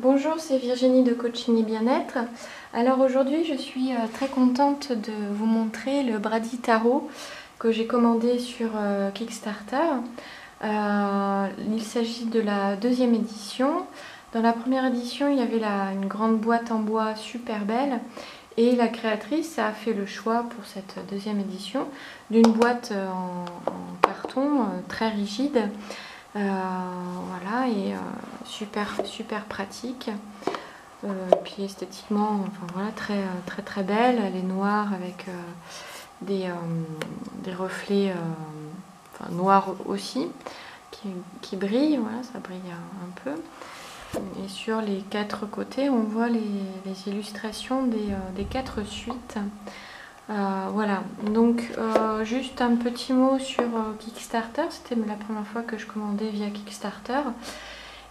Bonjour, c'est Virginie de Coachini Bien-être. Alors aujourd'hui, je suis très contente de vous montrer le Brady Tarot que j'ai commandé sur Kickstarter. Il s'agit de la deuxième édition. Dans la première édition, il y avait une grande boîte en bois super belle et la créatrice a fait le choix pour cette deuxième édition d'une boîte en carton très rigide. Voilà, et super pratique. Puis esthétiquement, enfin voilà, très belle. Elle est noire avec des reflets noirs aussi qui brillent. Voilà, ça brille un peu. Et sur les quatre côtés, on voit les illustrations des quatre suites. Voilà, donc juste un petit mot sur Kickstarter. C'était la première fois que je commandais via Kickstarter.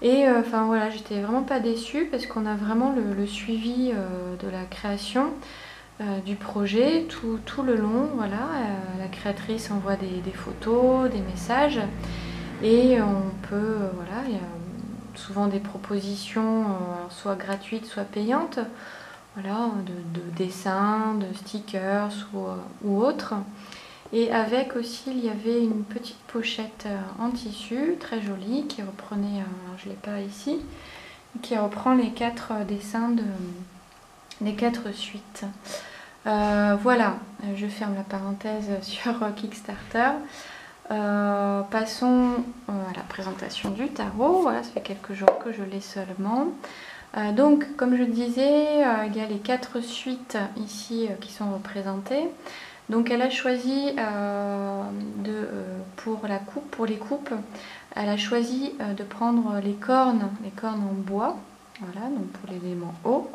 Et enfin voilà, j'étais vraiment pas déçue parce qu'on a vraiment le suivi de la création du projet tout le long. Voilà, la créatrice envoie des photos, des messages et on peut, voilà, il y a souvent des propositions soit gratuites, soit payantes. Voilà, de dessins, de stickers ou autres. Et avec aussi, il y avait une petite pochette en tissu, très jolie, qui reprenait, je ne l'ai pas ici, qui reprend les quatre dessins des quatre suites. Voilà, je ferme la parenthèse sur Kickstarter. Passons à la présentation du tarot. Voilà, ça fait quelques jours que je l'ai seulement. Donc, comme je disais, il y a les quatre suites ici qui sont représentées. Donc, elle a choisi pour les coupes, elle a choisi de prendre les cornes en bois. Voilà, donc pour l'élément eau.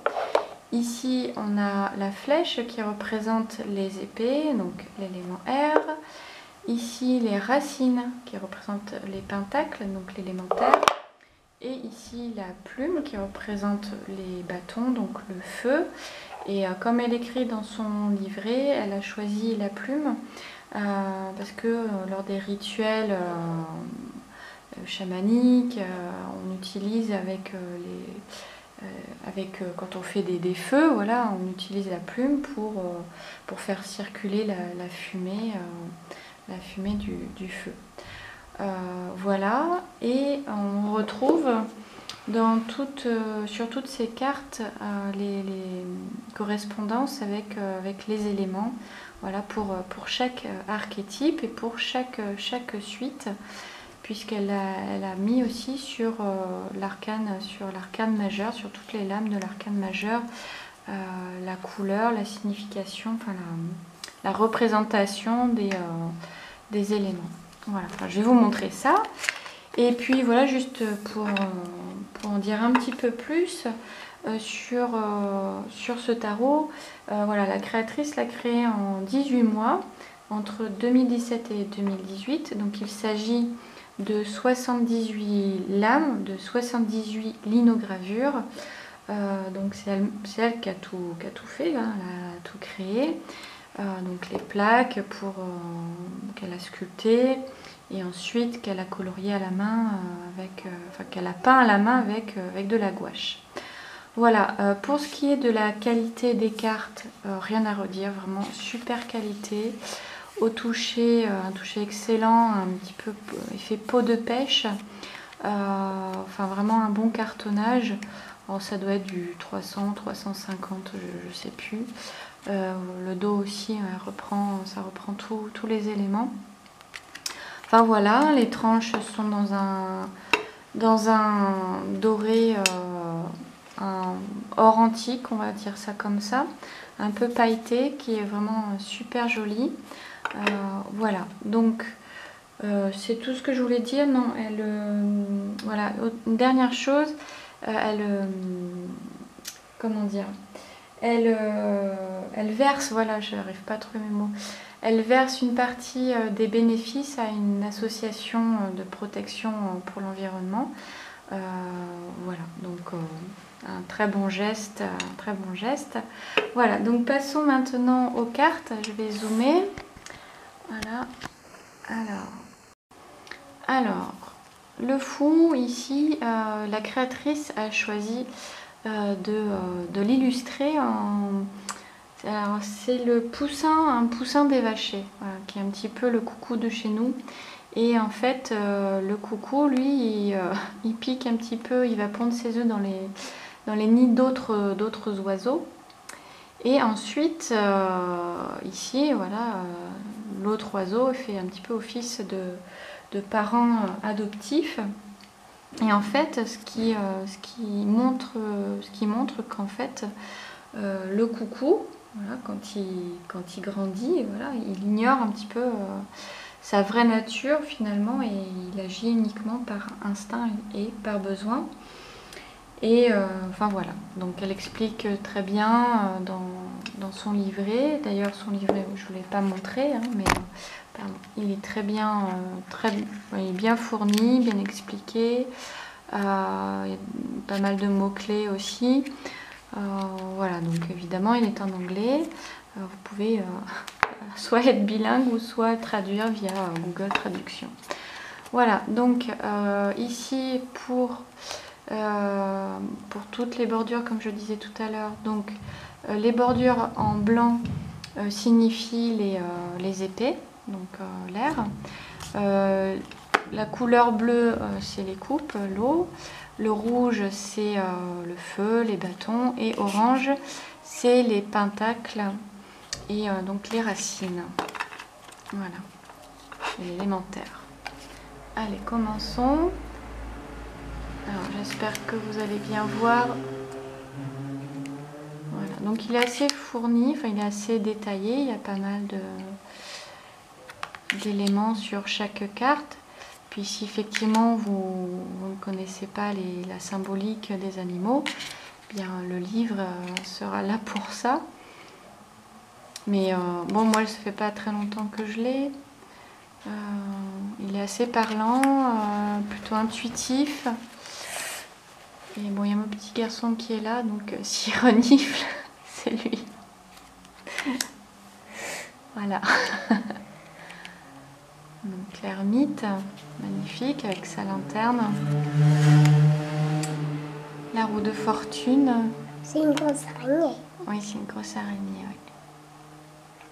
Ici, on a la flèche qui représente les épées, donc l'élément air. Ici, les racines qui représentent les pentacles, donc l'élément terre. Et ici, la plume qui représente les bâtons, donc le feu. Et comme elle écrit dans son livret, elle a choisi la plume parce que lors des rituels chamaniques, on utilise quand on fait des feux, voilà, on utilise la plume pour faire circuler la fumée du feu. Voilà, et on retrouve sur toutes ces cartes les correspondances avec les éléments, voilà, pour chaque archétype et pour chaque suite, puisqu'elle a mis aussi sur l'arcane majeur, sur toutes les lames de l'arcane majeur, la couleur, la signification, enfin la représentation des éléments. Voilà, enfin, je vais vous montrer ça. Et puis voilà, juste pour en dire un petit peu plus sur ce tarot. Voilà, la créatrice l'a créé en 18 mois, entre 2017 et 2018. Donc il s'agit de 78 lames, de 78 linogravures. Donc c'est elle qui a tout fait, hein, elle a tout créé. Donc les plaques qu'elle a sculptées et ensuite qu'elle a colorié à la main qu'elle a peint à la main avec de la gouache. Voilà, pour ce qui est de la qualité des cartes, rien à redire, vraiment super qualité. Au toucher, un toucher excellent, un petit peu effet peau de pêche. Enfin vraiment un bon cartonnage. Alors, ça doit être du 300, 350, je ne sais plus. Le dos aussi, ça reprend tous les éléments. Enfin voilà, les tranches sont dans un doré, un or antique, on va dire ça comme ça, un peu pailleté, qui est vraiment super joli. Voilà, donc c'est tout ce que je voulais dire. Non, voilà, une dernière chose, comment dire, elle verse, voilà, je n'arrive pas à trouver mes mots, elle verse une partie des bénéfices à une association de protection pour l'environnement. Voilà, donc un très bon geste, Voilà, donc passons maintenant aux cartes. Je vais zoomer. Voilà. Alors, le fond, ici, la créatrice a choisi de l'illustrer en... Alors, c'est un poussin des vachers, voilà, qui est un petit peu le coucou de chez nous. Et en fait, le coucou, lui, il pique un petit peu, il va pondre ses œufs dans les nids d'autres oiseaux. Et ensuite, ici, voilà, l'autre oiseau fait un petit peu office de parent adoptif. Et en fait, ce qui montre qu'en fait, le coucou, voilà, quand il grandit, voilà, il ignore un petit peu sa vraie nature finalement et il agit uniquement par instinct et par besoin. Et enfin voilà, donc elle explique très bien dans son livret. D'ailleurs, son livret, je ne vous l'ai pas montré, hein, mais pardon, il est très bien, il est bien fourni, bien expliqué. Il y a pas mal de mots-clés aussi. Voilà, donc évidemment, il est en anglais. Vous pouvez soit être bilingue ou soit traduire via Google Traduction. Voilà, donc ici pour toutes les bordures, comme je disais tout à l'heure, donc les bordures en blanc signifient les épées, donc l'air. La couleur bleue, c'est les coupes, l'eau. Le rouge, c'est le feu, les bâtons. Et orange, c'est les pentacles et donc les racines. Voilà, l'élémentaire. Allez, commençons. Alors, j'espère que vous allez bien voir. Voilà, donc il est assez fourni, enfin il est assez détaillé. Il y a pas mal d'éléments sur chaque carte. Puis si effectivement vous ne connaissez pas la symbolique des animaux, bien le livre sera là pour ça. Mais bon, moi ça fait pas très longtemps que je l'ai. Il est assez parlant, plutôt intuitif. Et bon, il y a mon petit garçon qui est là, donc s'il renifle, c'est lui. Voilà. Donc l'ermite, magnifique, avec sa lanterne. La roue de fortune. C'est une grosse araignée. Oui, c'est une grosse araignée, oui.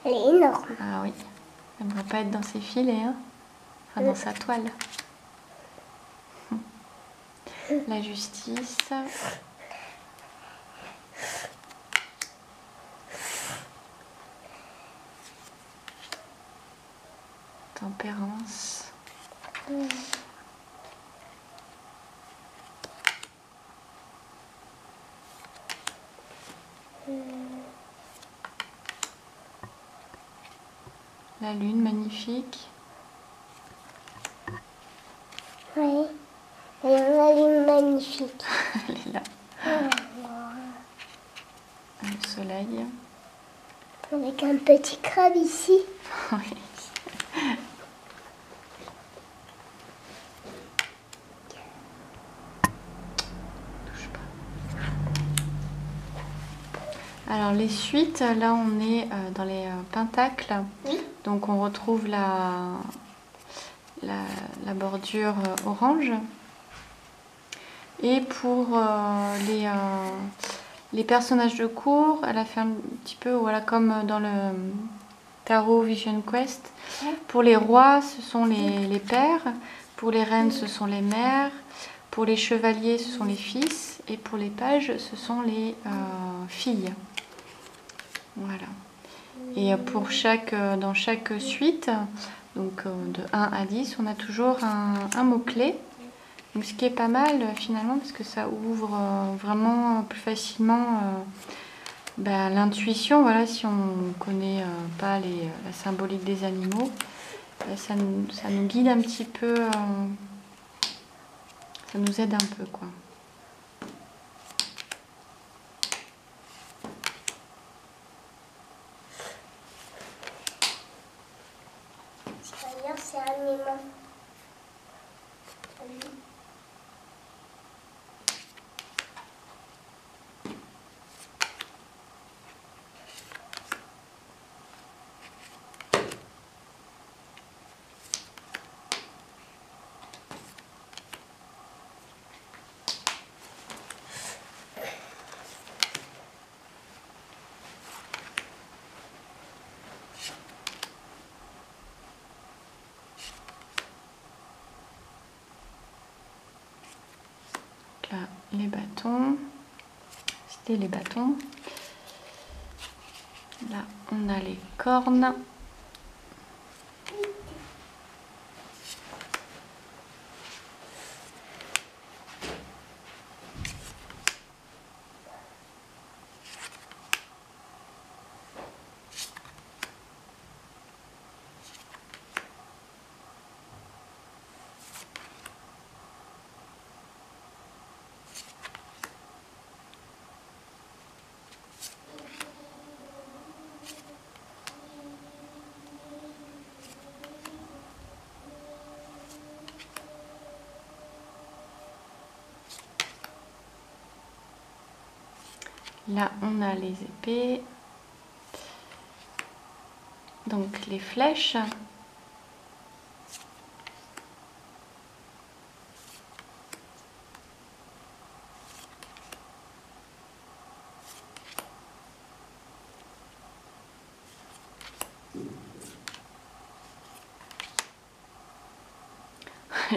Elle est énorme. Ah oui, elle ne va pas être dans ses filets, hein. Enfin dans sa toile. La justice. Tempérance. La lune, magnifique. Oui, elle est magnifique. Elle est là. Le soleil. Avec un petit crabe ici. Oui. Touche pas. Alors les suites, là on est dans les pentacles. Oui. Donc on retrouve la bordure orange. Et pour les personnages de cour, elle a fait un petit peu, voilà, comme dans le Tarot Vision Quest. Pour les rois, ce sont les pères. Pour les reines, ce sont les mères. Pour les chevaliers, ce sont les fils. Et pour les pages, ce sont les filles. Voilà. Et dans chaque suite, donc de 1 à 10, on a toujours un mot-clé. Donc, ce qui est pas mal finalement, parce que ça ouvre vraiment plus facilement l'intuition. Voilà, si on ne connaît pas la symbolique des animaux, ça nous guide un petit peu, ça nous aide un peu, quoi. D'ailleurs, c'est un aimant. les bâtons. C'était les bâtons. Là, on a les cornes. Là, on a les épées, donc les flèches.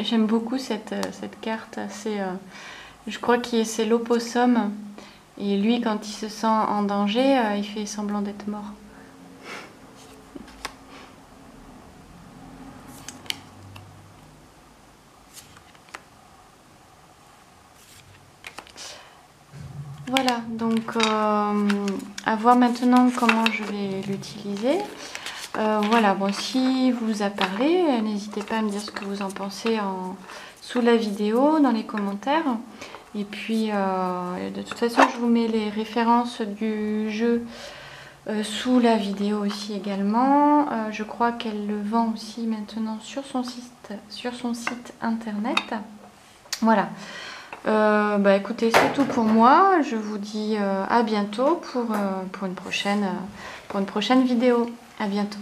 J'aime beaucoup cette carte. Je crois que c'est l'opossum. Et lui, quand il se sent en danger, il fait semblant d'être mort. Voilà, donc à voir maintenant comment je vais l'utiliser. Voilà, bon, si vous a parlé, n'hésitez pas à me dire ce que vous en pensez sous la vidéo, dans les commentaires. Et puis, de toute façon, je vous mets les références du jeu sous la vidéo aussi également. Je crois qu'elle le vend aussi maintenant sur son site internet. Voilà. Bah écoutez, c'est tout pour moi. Je vous dis à bientôt pour une prochaine vidéo. À bientôt.